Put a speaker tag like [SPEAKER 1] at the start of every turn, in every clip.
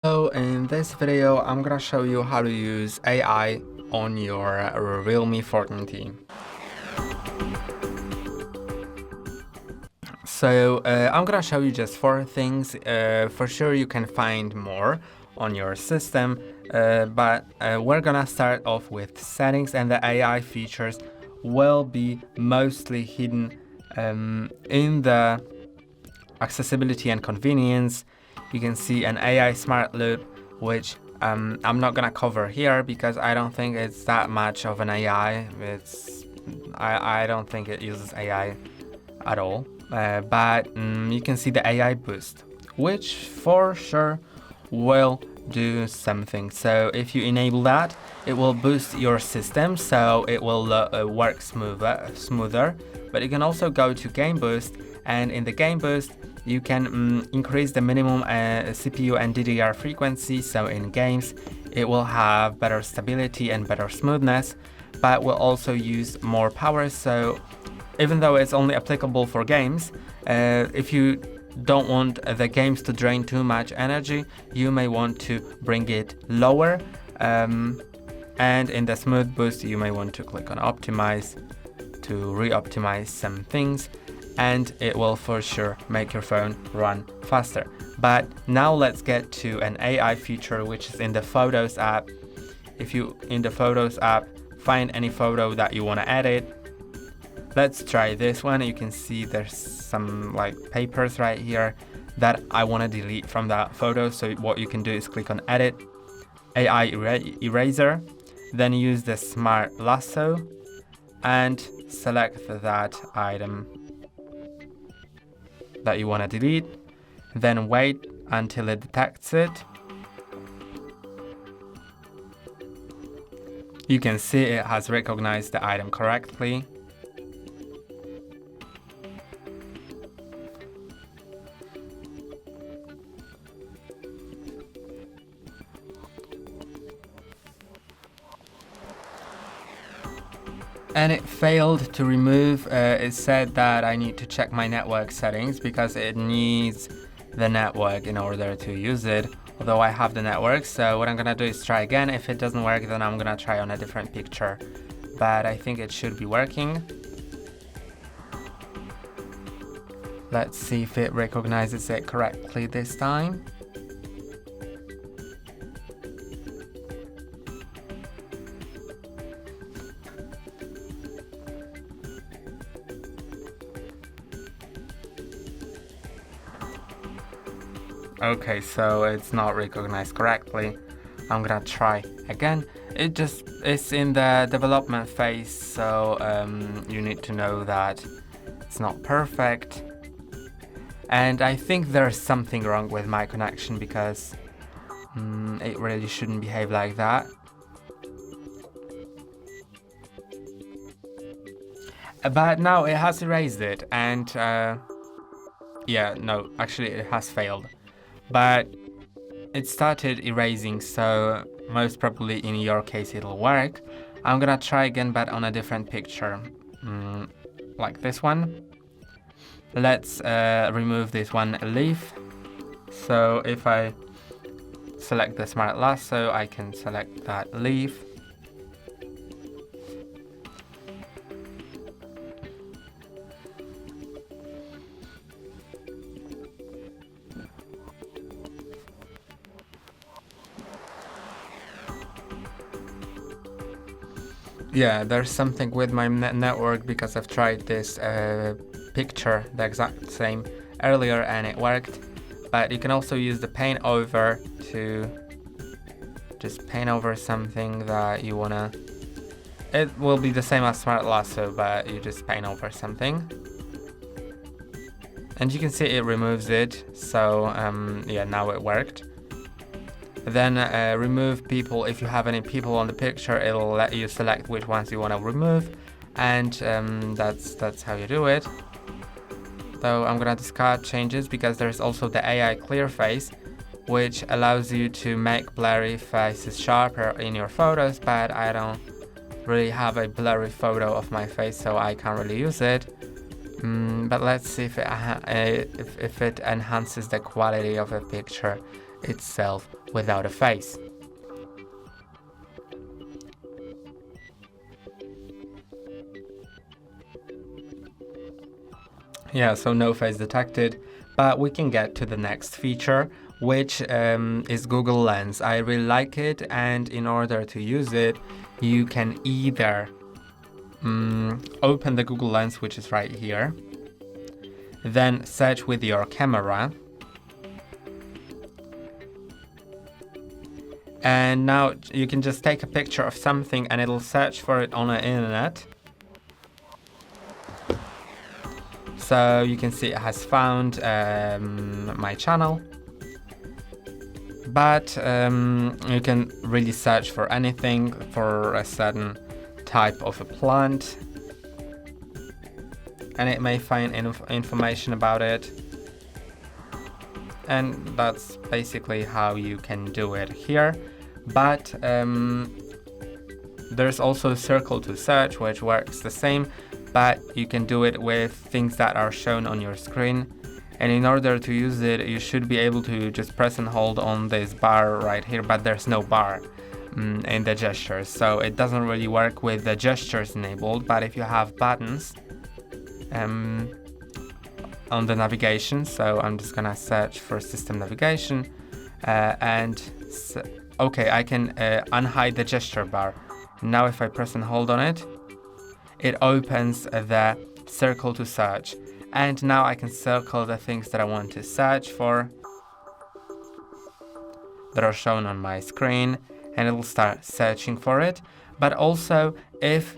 [SPEAKER 1] So in this video, I'm gonna show you how to use AI on your Realme 14T. So I'm gonna show you just 4 things. For sure you can find more on your system, but we're gonna start off with settings, and the AI features will be mostly hidden in the accessibility and convenience. You can see an AI smart loop, which I'm not gonna cover here because I don't think it's that much of an AI. I don't think it uses AI at all. But you can see the AI boost, which for sure will do something. So if you enable that, it will boost your system, so it will work smoother. But you can also go to game boost, and in the game boost you can increase the minimum CPU and DDR frequency, so in games it will have better stability and better smoothness, but will also use more power. So even though it's only applicable for games, if you don't want the games to drain too much energy, you may want to bring it lower, and in the smooth boost you may want to click on optimize to re-optimize some things, and it will for sure make your phone run faster. But now let's get to an AI feature which is in the Photos app. If you in the Photos app find any photo that you want to edit, let's try this one. You can see there's some like papers right here that I want to delete from that photo. So what you can do is click on edit, AI eraser, then use the smart lasso and select that item that you want to delete, then wait until it detects it. You can see it has recognized the item correctly. And it failed to remove. It said that I need to check my network settings because it needs the network in order to use it, although I have the network. So what I'm gonna do is try again. If it doesn't work, then I'm gonna try on a different picture, but I think it should be working. Let's see if it recognizes it correctly this time. Okay, so it's not recognized correctly. I'm gonna try again. It's in the development phase, so you need to know that it's not perfect. And I think there's something wrong with my connection because it really shouldn't behave like that. But now it has erased it, and yeah, no, actually it has failed. But it started erasing, so most probably in your case it'll work. I'm gonna try again, but on a different picture, like this one. Let's remove this one leaf. So if I select the smart lasso, I can select that leaf. Yeah, there's something with my network because I've tried this picture, the exact same, earlier, and it worked. But you can also use the paint over to just paint over something that you wanna. It will be the same as smart lasso, but you just paint over something. And you can see it removes it, so yeah, now it worked. Then remove people. If you have any people on the picture, it'll let you select which ones you want to remove, and that's how you do it. Though I'm gonna discard changes because there's also the AI clear face, which allows you to make blurry faces sharper in your photos, but I don't really have a blurry photo of my face, so I can't really use it. But let's see if it enhances the quality of a picture itself without a face. Yeah, so no face detected, but we can get to the next feature, which is Google Lens. I really like it, and in order to use it, you can either open the Google Lens, which is right here, then search with your camera, and now you can just take a picture of something and it'll search for it on the internet. So you can see it has found my channel, but you can really search for anything, for a certain type of a plant, and it may find information about it. And that's basically how you can do it here. But there's also circle to search, which works the same, but you can do it with things that are shown on your screen. And in order to use it, you should be able to just press and hold on this bar right here, but there's no bar in the gestures, so it doesn't really work with the gestures enabled. But if you have buttons on the navigation, so I'm just gonna search for system navigation, okay, I can unhide the gesture bar. Now if I press and hold on it, it opens the circle to search, and now I can circle the things that I want to search for that are shown on my screen, and it will start searching for it. But also, if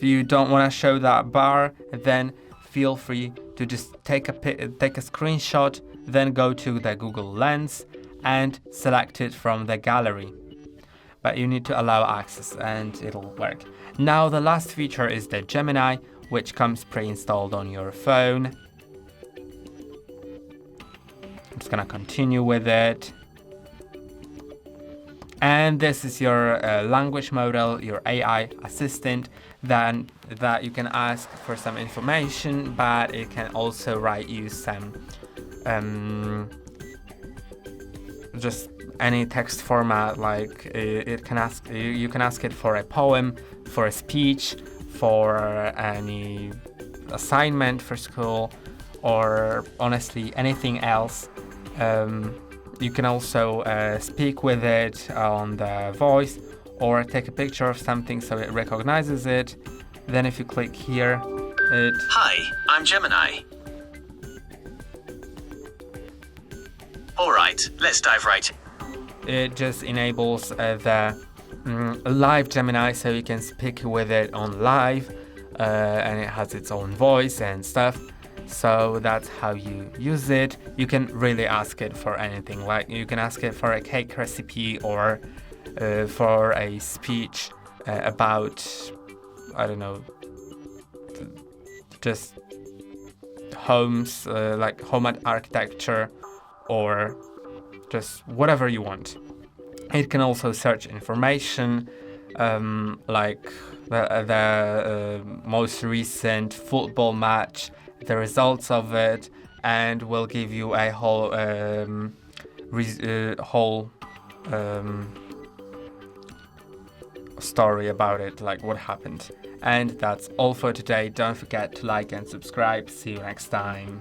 [SPEAKER 1] you don't want to show that bar, then feel free to just take a screenshot, then go to the Google Lens and select it from the gallery. But you need to allow access and it'll work. Now the last feature is the Gemini, which comes pre-installed on your phone. I'm just gonna continue with it. And this is your language model, your AI assistant, that you can ask for some information, but it can also write you some just any text format. Like it can ask you can ask it for a poem, for a speech, for any assignment for school, or honestly anything else. You can also speak with it on the voice, or take a picture of something so it recognizes it. Then if you click here,
[SPEAKER 2] Hi, I'm Gemini. Alright, let's dive right in.
[SPEAKER 1] It just enables the live Gemini, so you can speak with it on live, and it has its own voice and stuff. So that's how you use it. You can really ask it for anything, like you can ask it for a cake recipe, or for a speech about, I don't know, just homes, like home architecture, or just whatever you want. It can also search information, like the most recent football match, the results of it, and will give you a whole story about it, like what happened. And that's all for today. Don't forget to like and subscribe. See you next time.